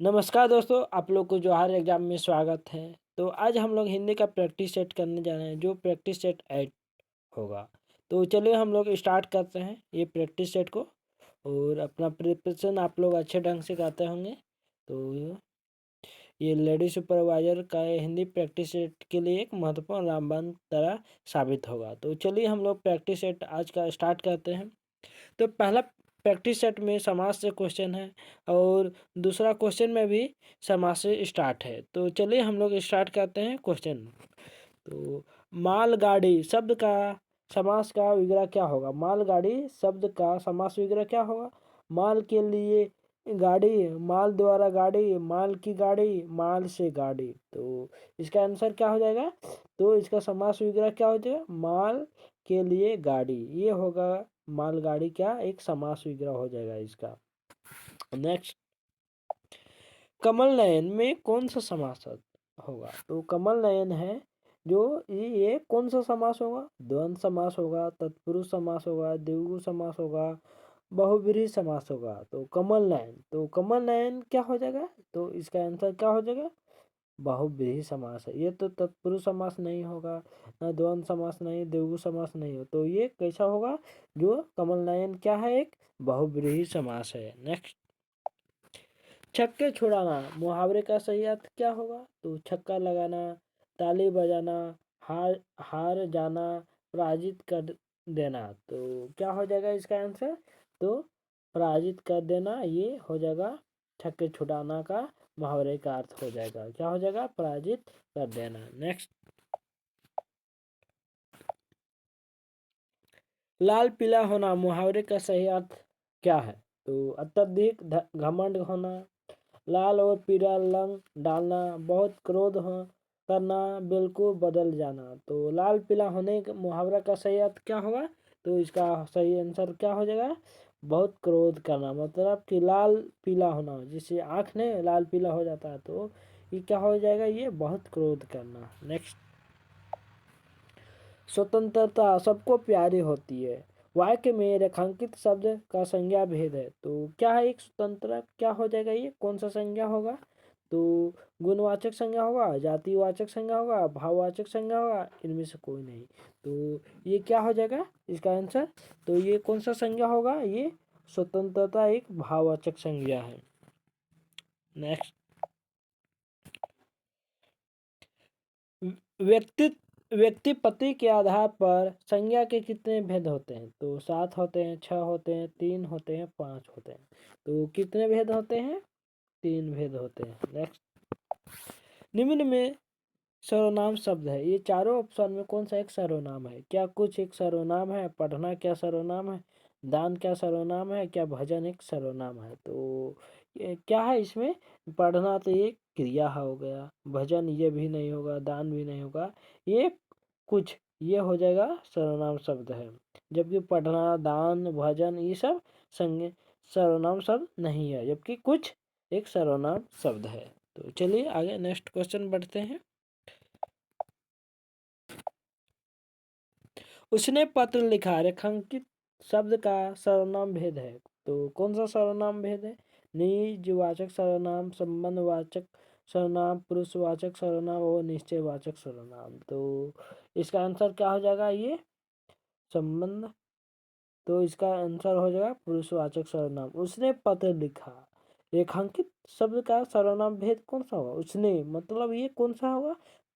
नमस्कार दोस्तों, आप लोग को जोहार एग्जाम में स्वागत है। तो आज हम लोग हिंदी का प्रैक्टिस सेट करने जा रहे हैं, जो प्रैक्टिस सेट 8 होगा। तो चलिए हम लोग स्टार्ट करते हैं ये प्रैक्टिस सेट को। और अपना प्रिपरेशन आप लोग अच्छे ढंग से करते होंगे। तो ये लेडी सुपरवाइजर का हिंदी प्रैक्टिस सेट के लिए एक महत्वपूर्ण रामबाण तरह साबित होगा। तो चलिए हम लोग प्रैक्टिस सेट आज का स्टार्ट करते हैं। तो पहला प्रैक्टिस सेट में समास से क्वेश्चन है और दूसरा क्वेश्चन में भी समास से स्टार्ट है। तो चलिए हम लोग स्टार्ट करते हैं क्वेश्चन। तो मालगाड़ी शब्द का समास का विग्रह क्या होगा? मालगाड़ी शब्द का समास विग्रह क्या होगा? माल के लिए गाड़ी, माल द्वारा गाड़ी, माल की गाड़ी, माल से गाड़ी। तो इसका आंसर क्या हो जाएगा? तो इसका समास विग्रह क्या हो जाएगा? माल के लिए गाड़ी, ये होगा मालगाड़ी क्या एक समास विग्रह हो जाएगा इसका। नेक्स्ट, कमल नयन में कौन सा समास होगा? तो कमल नयन है जो ये कौन सा समास होगा? द्वंद्व समास होगा, तत्पुरुष समास होगा, द्विगु समास होगा, बहुब्रीहि समास होगा। तो कमल नयन, तो कमल नयन क्या हो जाएगा? तो इसका आंसर क्या हो जाएगा? बहुब्रीहि समास है। ये तो तत्पुरुष समास नहीं होगा, न द्वंद्व समास नहीं, द्विगु समास नहीं हो। तो ये कैसा होगा? जो कमल नयन क्या है? एक बहुब्रीहि समास है। नेक्स्ट, छक्के छुड़ाना मुहावरे का सही अर्थ क्या होगा? तो छक्का लगाना, ताली बजाना, हार हार जाना, पराजित कर देना। तो क्या हो जाएगा इसका आंसर? तो पराजित कर देना ये हो जाएगा छक्के छुड़ाना का मुहावरे का अर्थ हो जाएगा। क्या हो जाएगा? पराजित कर देना। नेक्स्ट, लाल पीला होना मुहावरे का सही अर्थ क्या है? तो अत्यधिक घमंड होना, लाल और पीला रंग डालना, बहुत क्रोध हो करना, बिल्कुल बदल जाना। तो लाल पीला होने का मुहावरा का सही अर्थ क्या होगा? तो इसका सही आंसर क्या हो जाएगा? बहुत क्रोध करना, मतलब कि लाल पीला होना, जिससे आँख ने लाल पीला हो जाता है। तो ये क्या हो जाएगा? ये बहुत क्रोध करना। नेक्स्ट, स्वतंत्रता सबको प्यारी होती है, वाक्य में रेखांकित शब्द का संज्ञा भेद है। तो क्या है एक स्वतंत्र? क्या हो जाएगा? ये कौन सा संज्ञा होगा? तो गुणवाचक संज्ञा होगा, जातिवाचक संज्ञा होगा, भाववाचक संज्ञा होगा, इनमें से कोई नहीं। तो ये क्या हो जाएगा इसका आंसर? तो ये कौन सा संज्ञा होगा? ये स्वतंत्रता एक भाववाचक संज्ञा है। नेक्स्ट, व्यक्ति व्यक्तिपति के आधार पर संज्ञा के कितने भेद होते हैं? तो 7 होते हैं, 6 होते हैं, 3 होते हैं, 5 होते हैं। तो कितने भेद होते हैं? 3 भेद होते हैं। नेक्स्ट, निम्न में सर्वनाम शब्द है, ये चारों ऑप्शन में कौन सा एक सर्वनाम है? क्या कुछ एक सर्वनाम है? पढ़ना क्या सर्वनाम है? दान क्या सर्वनाम है? क्या भजन एक सर्वनाम है? तो ये क्या है इसमें? पढ़ना तो ये क्रिया हो गया, भजन ये भी नहीं होगा, दान भी नहीं होगा, ये कुछ ये हो जाएगा सर्वनाम शब्द है। जबकि पढ़ना, दान, भजन ये सब संज्ञा सर्वनाम शब्द नहीं है, जबकि कुछ एक सर्वनाम शब्द है। तो चलिए आगे नेक्स्ट क्वेश्चन बढ़ते हैं। उसने पत्र लिखा रेखांकित शब्द का सर्वनाम भेद है। तो कौन सा सर्वनाम भेद है? निजवाचक सर्वनाम, संबंधवाचक सर्वनाम, पुरुषवाचक सर्वनाम और निश्चयवाचक सर्वनाम। तो इसका आंसर क्या हो जाएगा? ये संबंध। तो इसका आंसर हो जाएगा पुरुषवाचक सर्वनाम। उसने पत्र लिखा, रेखांकित शब्द का सर्वनाम भेद कौन सा होगा? उसने मतलब ये कौन सा होगा?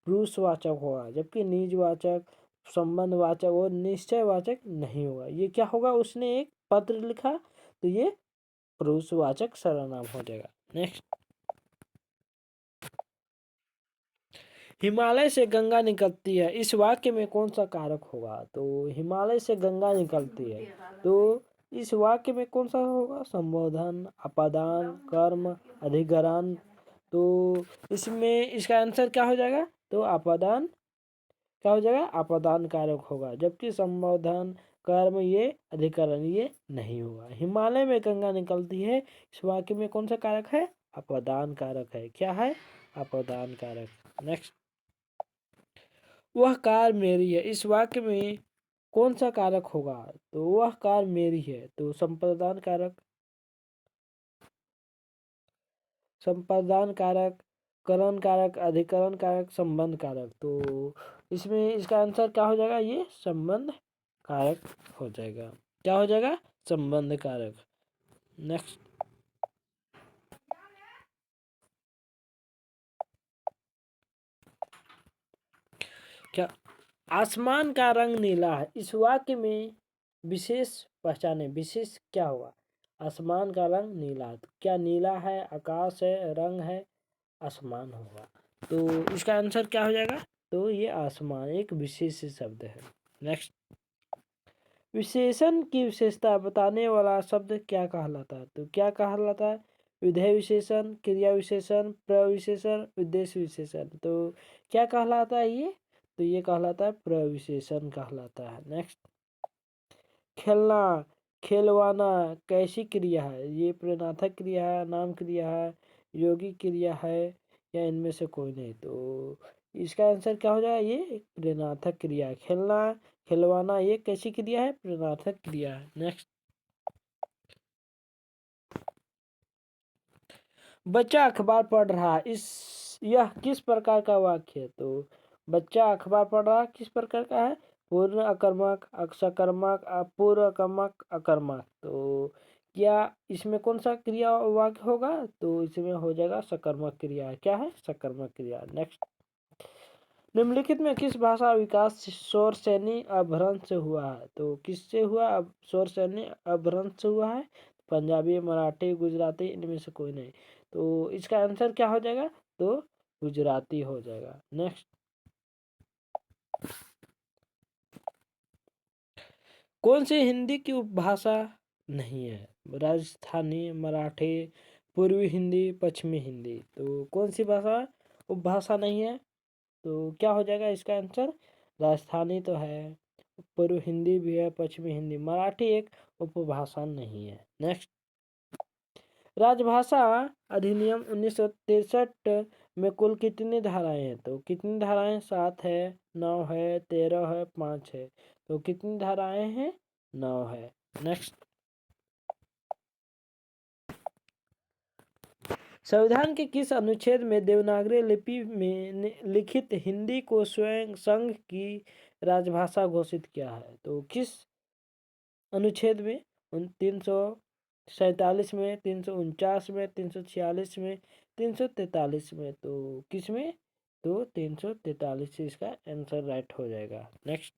पुरुषवाचक होगा, जबकि निजवाचक, संबंधवाचक और निश्चयवाचक नहीं होगा। ये क्या होगा? उसने एक पत्र लिखा, तो ये पुरुषवाचक सर्वनाम हो जाएगा। नेक्स्ट, हिमालय से गंगा निकलती है, इस वाक्य में कौन सा कारक होगा? तो हिमालय से गंगा निकलती है, तो इस वाक्य में कौन सा होगा? संबोधन, अपादान, कर्म, अधिकरण। तो इसमें इसका आंसर क्या हो जाएगा? तो अपादान क्या हो जाएगा? अपादान कारक होगा, जबकि संबोधन, कर्म ये अधिकरण ये नहीं होगा। हिमालय में गंगा निकलती है, इस वाक्य में कौन सा कारक है? अपादान कारक है। क्या है? अपादान कारक। नेक्स्ट, वह कार मेरी है, इस वाक्य में कौन सा कारक होगा? तो वह कार मेरी है, तो संप्रदान कारक। संपादन कारक, करण कारक, अधिकरण कारक, संबंध कारक। तो इसमें इसका आंसर क्या हो जाएगा? ये संबंध कारक हो जाएगा। क्या हो जाएगा? संबंध कारक। नेक्स्ट, क्या आसमान का रंग नीला है, इस वाक्य में विशेष पहचाने। विशेष क्या होगा? आसमान का रंग नीला, तो क्या नीला है, आकाश है, रंग है, आसमान होगा। तो इसका आंसर क्या हो जाएगा? तो ये आसमान एक विशेष शब्द है। नेक्स्ट, विशेषण की विशेषता बताने वाला शब्द क्या कहलाता है? तो क्या कहलाता है? विधेय विशेषण, क्रिया विशेषण, प्रविशेषण, उद्देश्य विशेषण। तो क्या कहलाता है ये? तो ये कहलाता है प्रविशेषण कहलाता है। नेक्स्ट, खेलना, खेलवाना कैसी क्रिया है? ये प्रेरणात्मक क्रिया है, नाम क्रिया है, योगी क्रिया है, या इनमें से कोई नहीं। तो इसका आंसर क्या हो जाएगा? ये एक प्रेरणात्मक क्रिया है। खेलना, खिलवाना ये कैसी क्रिया है? प्रेरणात्मक क्रिया है। नेक्स्ट, बच्चा अखबार पढ़ रहा है, यह किस प्रकार का वाक्य है? तो बच्चा अखबार पढ़ रहा है किस प्रकार का है? पूर्ण अकर्मक, सकर्मक, अपूर्व अकर्मक, अकर्मक। तो क्या इसमें कौन सा क्रिया वाक्य होगा? तो इसमें हो जाएगा सकर्मक क्रिया। क्या है? सकर्मक क्रिया। नेक्स्ट, निम्नलिखित में किस भाषा विकास शोर सैनी अपभ्रंश से हुआ है? तो किससे हुआ? अब शोर सैनी अपभ्रंश से हुआ है। पंजाबी, मराठी, गुजराती, इनमें से कोई नहीं। तो इसका आंसर क्या हो जाएगा? तो गुजराती हो जाएगा। नेक्स्ट, कौन सी हिंदी की उपभाषा नहीं है? राजस्थानी, मराठी, पूर्वी हिंदी, पश्चिमी हिंदी। तो कौन सी भाषा उपभाषा नहीं है? तो क्या हो जाएगा इसका आंसर? राजस्थानी तो है, पूर्व हिंदी भी है, पश्चिमी हिंदी, मराठी एक उपभाषा नहीं है। नेक्स्ट, राजभाषा अधिनियम 1963 में कुल कितनी धाराएं हैं? तो कितनी धाराएं? 7 है, 9 है, 13 है, 5 है। तो कितनी धाराएं हैं? 9 है। नेक्स्ट, संविधान के किस अनुच्छेद में देवनागरी लिपि में लिखित हिंदी को स्वयं संघ की राजभाषा घोषित किया है? तो किस अनुच्छेद में? 347 में, 349 में, 346 में, 343 में। तो किस में? तो 343 से इसका आंसर राइट हो जाएगा। नेक्स्ट,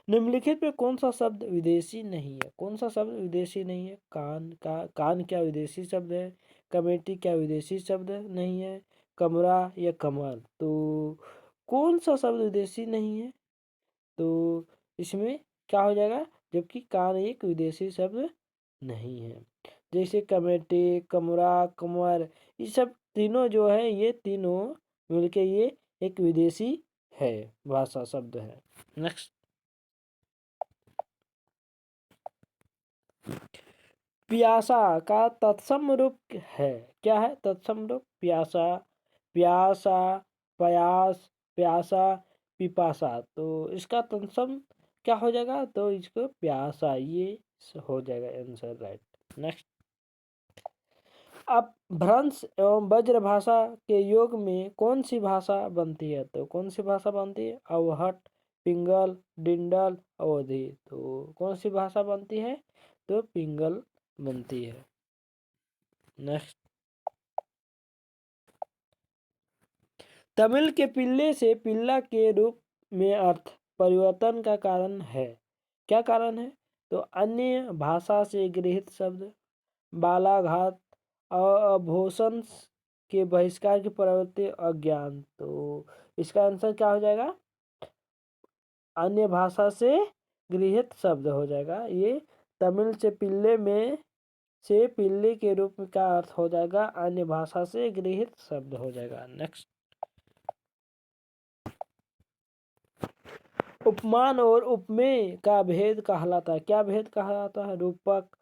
निम्नलिखित में कौन सा शब्द विदेशी नहीं है? कौन सा शब्द विदेशी नहीं है? कान क्या विदेशी शब्द है? कमेटी क्या विदेशी शब्द नहीं है? कमरा या कमर। तो कौन सा शब्द विदेशी नहीं है? तो इसमें क्या हो जाएगा? जबकि कान एक विदेशी शब्द नहीं है। जैसे कमेटी, कमरा, कमर, ये सब तीनों जो है, ये तीनों मिलके ये एक विदेशी है, भाषा शब्द है। नेक्स्ट, प्यासा का तत्सम रूप है? क्या है तत्सम रूप? प्यासा, प्यासा, प्यास, प्यासा, पिपासा। तो इसका तत्सम क्या हो जाएगा? तो इसको प्यासा, ये हो जाएगा आंसर राइट। नेक्स्ट, अब भ्रंश एवं वज्र भाषा के योग में कौन सी भाषा बनती है? तो कौन सी भाषा बनती है? अवहट, पिंगल, डिंडल, अवधि। तो कौन सी भाषा बनती है? तो पिंगल बनती है। नेक्स्ट, तमिल के पिल्ले से पिल्ला के रूप में अर्थ परिवर्तन का कारण है? क्या कारण है? तो अन्य भाषा से गृहीत शब्द, बालाघात, अभूषण के बहिष्कार की प्रवृत्ति, अज्ञान। तो इसका आंसर क्या हो जाएगा? अन्य भाषा से गृहीत शब्द हो जाएगा ये। तमिल से पिल्ले में से पिल्ले के रूप का अर्थ हो जाएगा अन्य भाषा से गृहीत शब्द हो जाएगा। नेक्स्ट, उपमान और उपमेय का भेद कहलाता है? क्या भेद कहलाता है? रूपक,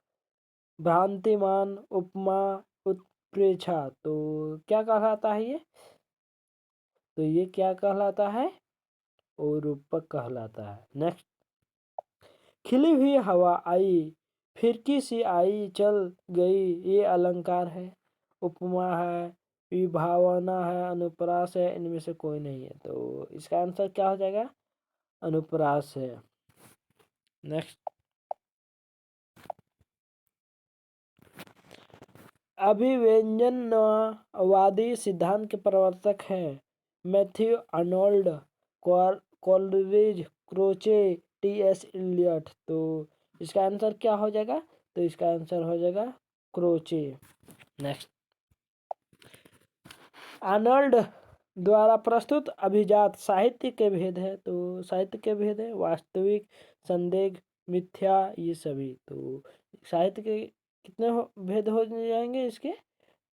भ्रांतिमान, उपमा, उत्प्रेक्षा। तो क्या कहलाता है ये? तो ये क्या कहलाता है? और रूपक कहलाता है। नेक्स्ट, खिली हुई हवा आई, फिरकी सी आई चल गई, ये अलंकार है। उपमा है, विभावना है, अनुप्रास है, इनमें से कोई नहीं है। तो इसका आंसर क्या हो जाएगा? अनुप्रास है। नेक्स्ट, अभिव्यंजनवादी सिद्धांत के प्रवर्तक हैं Matthew Arnold, Coleridge, Croce, T S. Eliot. तो इसका आंसर क्या हो जाएगा? तो इसका आंसर हो जाएगा क्रोचे। नेक्स्ट, आर्नोल्ड द्वारा प्रस्तुत अभिजात साहित्य के भेद है। तो साहित्य के भेद है वास्तविक, संदेह, मिथ्या, ये सभी। तो साहित्य के कितने भेद हो जाएंगे इसके?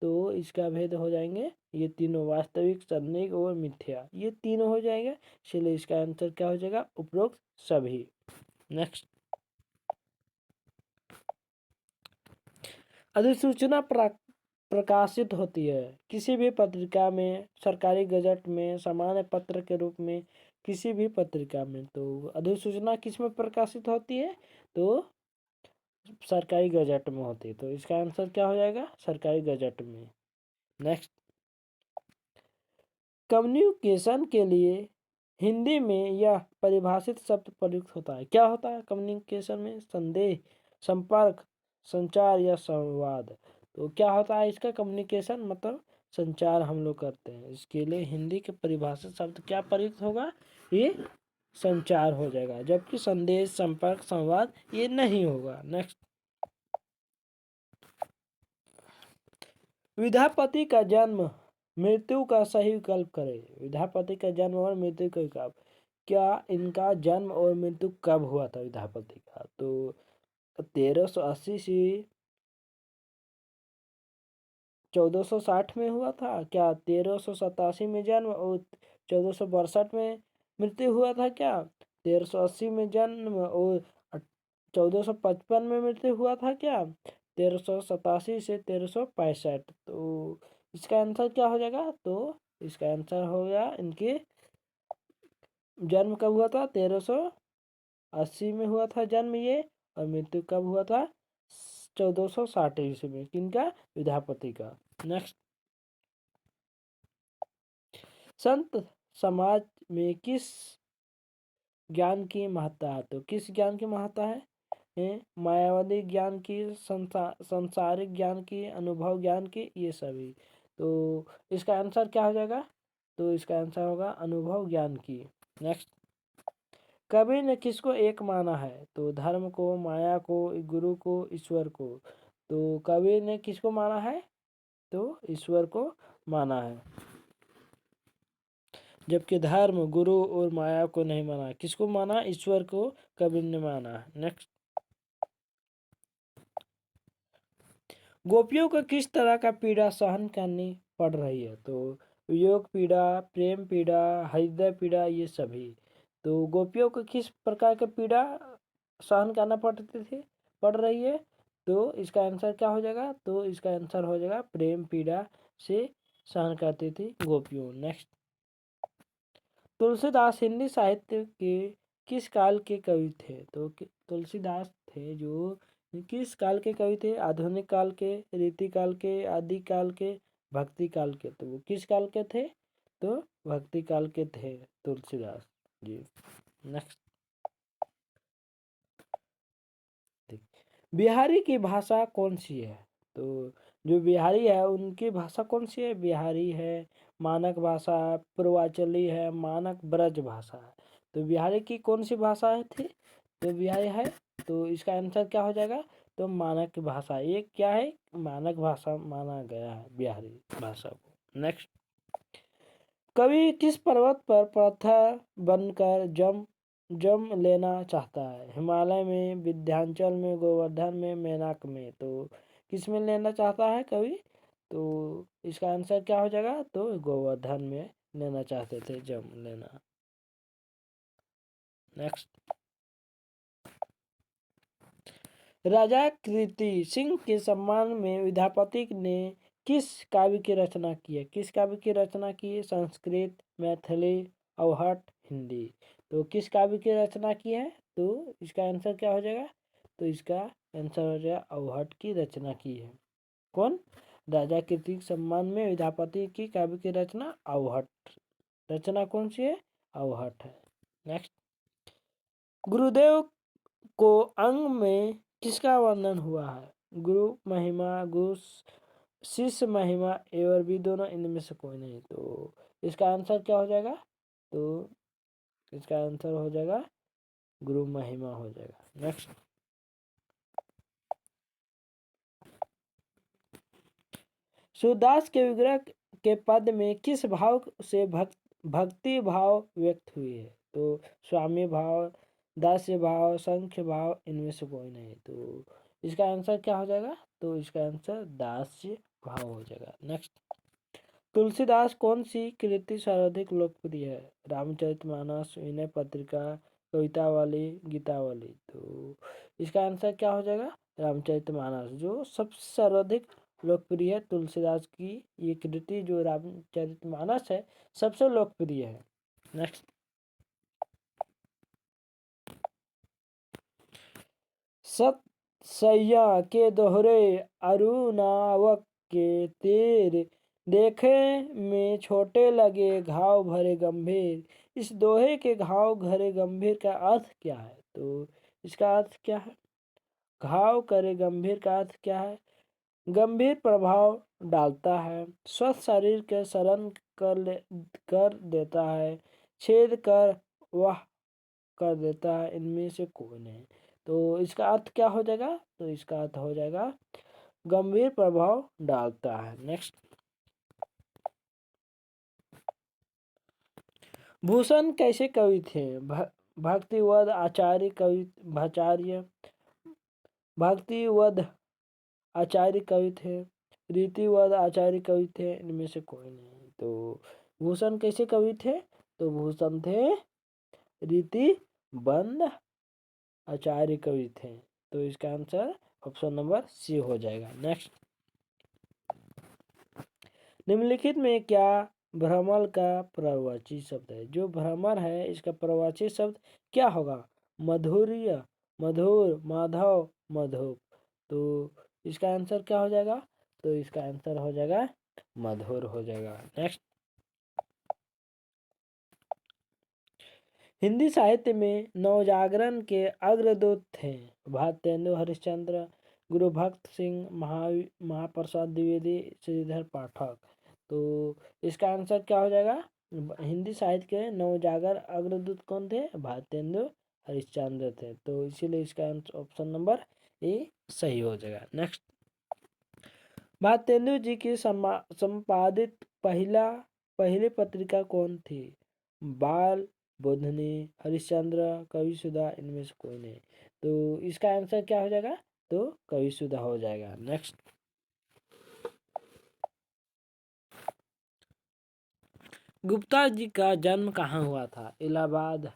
तो इसका भेद हो जाएंगे ये तीनों, वास्तविक, संदिग्ध और मिथ्या, ये तीनों हो जाएंगे। चलिए इसका आंसर क्या हो जाएगा? उपरोक्त सभी। नेक्स्ट, अधिसूचना प्रकाशित होती है किसी भी पत्रिका में, सरकारी गजट में, सामान्य पत्र के रूप में, किसी भी पत्रिका में। तो अधिसूचना किस में प्रकाशित होती है? तो सरकारी गजट में होती है। तो इसका आंसर क्या हो जाएगा? सरकारी गजट में। नेक्स्ट, कम्युनिकेशन के लिए हिंदी में यह परिभाषित शब्द प्रयुक्त होता है। क्या होता है कम्युनिकेशन में? संदेह, संपर्क, संचार या संवाद। तो क्या होता है इसका? कम्युनिकेशन मतलब संचार हम लोग करते हैं। इसके लिए हिंदी के परिभाषित शब्द क्या प्रयुक्त होगा? ये संचार हो जाएगा, जबकि संदेश, संपर्क, संवाद ये नहीं होगा। नेक्स्ट, विद्यापति का जन्म मृत्यु का सही विकल्प करें। विद्यापति का जन्म और मृत्यु का विकल्प, क्या इनका जन्म और मृत्यु कब हुआ था विद्यापति का? तो 1380 से 1460 में हुआ था क्या? 1387 में जन्म और 1462 में मृत्यु हुआ था क्या? 1380 में जन्म और 1455 में मृत्यु हुआ था क्या? 1387 से 1365। तो इसका आंसर क्या हो जाएगा? तो इसका आंसर हो गया, इनके जन्म कब हुआ था? 1380 में हुआ था जन्म ये, और मृत्यु कब हुआ था? 1460 ईस्वी में। किनका? विद्यापति का। नेक्स्ट, संत समाज में किस ज्ञान की महत्ता है? तो किस ज्ञान की महत्ता है? मायावादी ज्ञान की, संसारिक ज्ञान की, अनुभव ज्ञान की, ये सभी। तो इसका आंसर क्या हो जाएगा? तो इसका आंसर होगा अनुभव ज्ञान की। नेक्स्ट, कवि ने किसको एक माना है? तो धर्म को, माया को, गुरु को, ईश्वर को। तो कवि ने किसको माना है? तो ईश्वर को माना है, जबकि धर्म, गुरु और माया को नहीं माना। किसको माना? ईश्वर को कवि ने माना है। नेक्स्ट, गोपियों को किस तरह का पीड़ा सहन करनी पड़ रही है? तो वियोग पीड़ा, प्रेम पीड़ा, हृदय पीड़ा, ये सभी। तो गोपियों को किस प्रकार का पीड़ा सहन करना पड़ रही है? तो इसका आंसर क्या हो जाएगा? तो इसका आंसर हो जाएगा प्रेम पीड़ा से सहन करती थी गोपियों। नेक्स्ट, तुलसीदास हिंदी साहित्य के किस काल के कवि थे? तो तुलसीदास थे जो किस काल के कवि थे? आधुनिक काल के, रीति काल के, आदि काल के, भक्ति काल के। तो वो किस काल के थे? तो भक्ति काल के थे तुलसीदास जी। नेक्स्ट, बिहारी की भाषा कौन सी है? तो जो बिहारी है उनकी भाषा कौन सी है? बिहारी है, मानक भाषा, पूर्वांचली है, मानक ब्रज भाषा है। तो बिहारी की कौन सी भाषा है थी? तो बिहारी है, तो इसका आंसर क्या हो जाएगा? तो मानक भाषा, ये क्या है? मानक भाषा माना गया है बिहारी भाषा को। नेक्स्ट, कवि किस पर्वत पर पत्थर बनकर जम लेना चाहता है? हिमालय में, विंध्याचल में, गोवर्धन में, मैनाक में। तो किस में लेना चाहता है कवि? तो इसका आंसर क्या हो जाएगा? तो गोवर्धन में लेना चाहते थे, जम लेना। नेक्स्ट, राजा कीर्ति सिंह के सम्मान में विद्यापति ने किस काव्य की रचना की है? किस काव्य की रचना की है? संस्कृत, मैथिली, अवहट, हिंदी। तो किस काव्य की रचना की है? तो इसका आंसर क्या हो जाएगा? तो इसका आंसर हो जाएगा अवहट की रचना की है। कौन? राजा कीर्ति के सम्मान में विद्यापति की काव्य की रचना अवहट। रचना कौन सी है? अवहट है। नेक्स्ट, गुरुदेव को अंग में किसका वर्णन हुआ है? गुरु महिमा, गुरु शिष्य महिमा एवं भी दोनों, इनमें से कोई नहीं। तो इसका आंसर क्या हो जाएगा? तो इसका आंसर हो जाएगा गुरु महिमा हो जाएगा। नेक्स्ट, सूरदास के विग्रह के पद में किस भाव से भक्ति भाव व्यक्त हुई है? तो स्वामी भाव, दास्य भाव, संख्य भाव, इनमें से कोई नहीं। तो इसका आंसर क्या हो जाएगा? तो इसका आंसर दास्य भाव हो जाएगा। नेक्स्ट, तुलसीदास कौन सी कृति सर्वाधिक लोकप्रिय है? रामचरितमानस, विनय पत्रिका, कवितावली, गीतावली। तो इसका आंसर क्या हो जाएगा? रामचरितमानस, जो सबसे सर्वाधिक लोकप्रिय है। तुलसीदास की ये कृति जो रामचरितमानस है सबसे लोकप्रिय है। नेक्स्ट, सत सैया के दोहरे अरुणावक के तीर, देखे में छोटे लगे घाव भरे गंभीर। इस दोहे के घाव भरे गंभीर का अर्थ क्या है? तो इसका अर्थ क्या है? घाव करे गंभीर का अर्थ क्या है? गंभीर प्रभाव डालता है, स्वस्थ शरीर के शरण कर देता है, छेद कर वह कर देता है, इनमें से कोई नहीं। तो इसका अर्थ क्या हो जाएगा? तो इसका अर्थ हो जाएगा गंभीर प्रभाव डालता है। नेक्स्ट, भूषण कैसे कवि थे? भक्तिवद आचार्य कवि, भाचार्य भक्तिवद आचार्य कवि थे, रीतिवद आचार्य कवि थे, इनमें से कोई नहीं। तो भूषण कैसे कवि थे? तो भूषण थे रीतिबद्ध आचार्य कवि थे। तो इसका आंसर ऑप्शन नंबर सी हो जाएगा। नेक्स्ट, निम्नलिखित में क्या भ्रमर का प्रवाची शब्द है? जो भ्रमर है इसका प्रवाची शब्द क्या होगा? मधुर्य, मधुर, माधव, मधुप। तो इसका आंसर क्या हो जाएगा? तो इसका आंसर हो जाएगा मधुर हो जाएगा। नेक्स्ट, हिंदी साहित्य में नवजागरण के अग्रदूत थे भारतेंदु हरिश्चंद्र, गुरु भक्त सिंह, महाप्रसाद द्विवेदी, श्रीधर पाठक। तो इसका आंसर क्या हो जाएगा? हिंदी साहित्य के नवजागर अग्रदूत कौन थे? भारतेंदु हरिश्चंद्र थे। तो इसीलिए इसका ऑप्शन नंबर ए सही हो जाएगा। नेक्स्ट, भारतेंदु जी की संपादित पहली पत्रिका कौन थी? बाल, बोधनी, हरिश्चंद्र, कविसुधा, इनमें से कोई नहीं। तो इसका आंसर क्या हो जाएगा? तो कविसुधा हो जाएगा। नेक्स्ट, गुप्ता जी का जन्म कहाँ हुआ था? इलाहाबाद,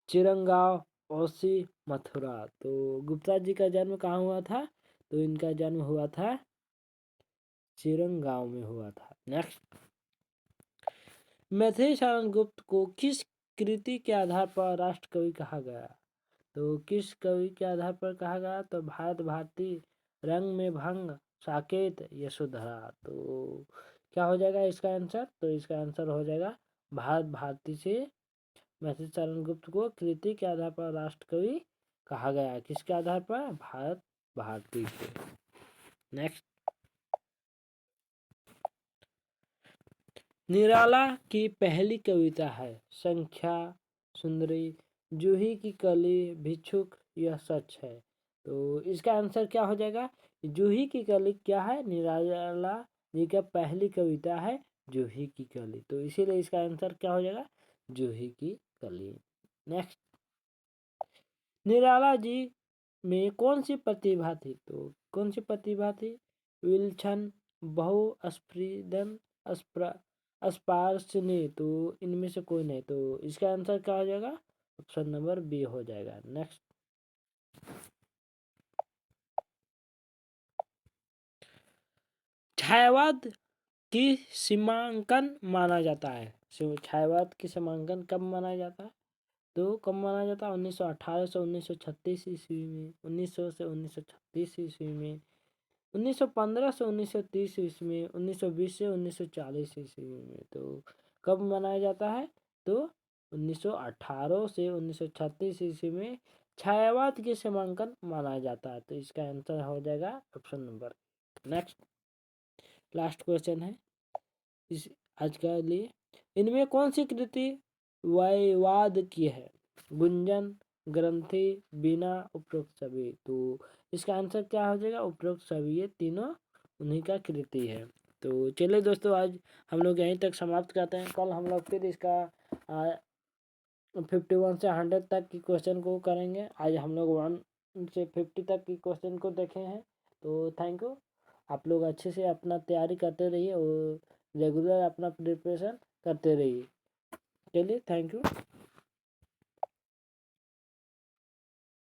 चिरंगांव, औसी, मथुरा। तो गुप्ता जी का जन्म कहाँ हुआ था? तो इनका जन्म हुआ था चिरंगांव में हुआ था। नेक्स्ट, मैथिली शरण गुप्त को किस कृति के आधार पर राष्ट्र कवि कहा गया? तो किस कवि के आधार पर कहा गया? तो भारत भारती, रंग में भंग, साकेत, यशोधरा। तो क्या हो जाएगा इसका आंसर? तो इसका आंसर हो जाएगा भारत भारती से मैथिली शरण गुप्त को कृति के आधार पर राष्ट्र कवि कहा गया। किसके आधार पर? भारत भारती से। नेक्स्ट, निराला की पहली कविता है संख्या सुंदरी, जूही की कली, भिक्षुक, यह सच है। तो इसका आंसर क्या हो जाएगा? जूही की कली क्या है? निराला जी का पहली कविता है जूही की कली। तो इसीलिए इसका आंसर क्या हो जाएगा? जूही की कली। नेक्स्ट, निराला जी में कौन सी प्रतिभा थी? तो कौन सी प्रतिभा थी? विलक्षण, बहुस्फुरित, स्पार्शनीय। तो इनमें से कोई नहीं। तो इसका आंसर क्या हो जाएगा? ऑप्शन नंबर बी हो जाएगा। नेक्स्ट, छायावाद की सीमांकन माना जाता है। छायावाद की सीमांकन कब माना जाता है? तो कब माना जाता है? 1918 से 1936 ईस्वी में, 1900 से 1936 ईस्वी में, 1915 से 1930 ईस्वी में, 1920 से 1940 ईस्वी में। तो कब मनाया जाता है? तो 1918 से 1936 ईस्वी में छायावाद के सीमांकन माना जाता है। तो इसका आंसर हो जाएगा option number. Next last question है इस आज का लिए, इनमें कौन सी कृति वायवाद की है? गुंजन, ग्रंथि, बीना, उपरोक्त सभी। तो इसका आंसर क्या हो जाएगा? उपरोक्त सभी। ये तीनों उन्हीं का कृति है। तो चलिए दोस्तों, आज हम लोग यहीं तक समाप्त करते हैं। कल हम लोग फिर इसका 51 से 100 तक की क्वेश्चन को करेंगे। आज हम लोग 1 से 50 तक की क्वेश्चन को देखे हैं। तो थैंक यू। आप लोग अच्छे से अपना तैयारी करते रहिए और रेगुलर अपना प्रिपरेशन करते रहिए। चलिए, थैंक यू।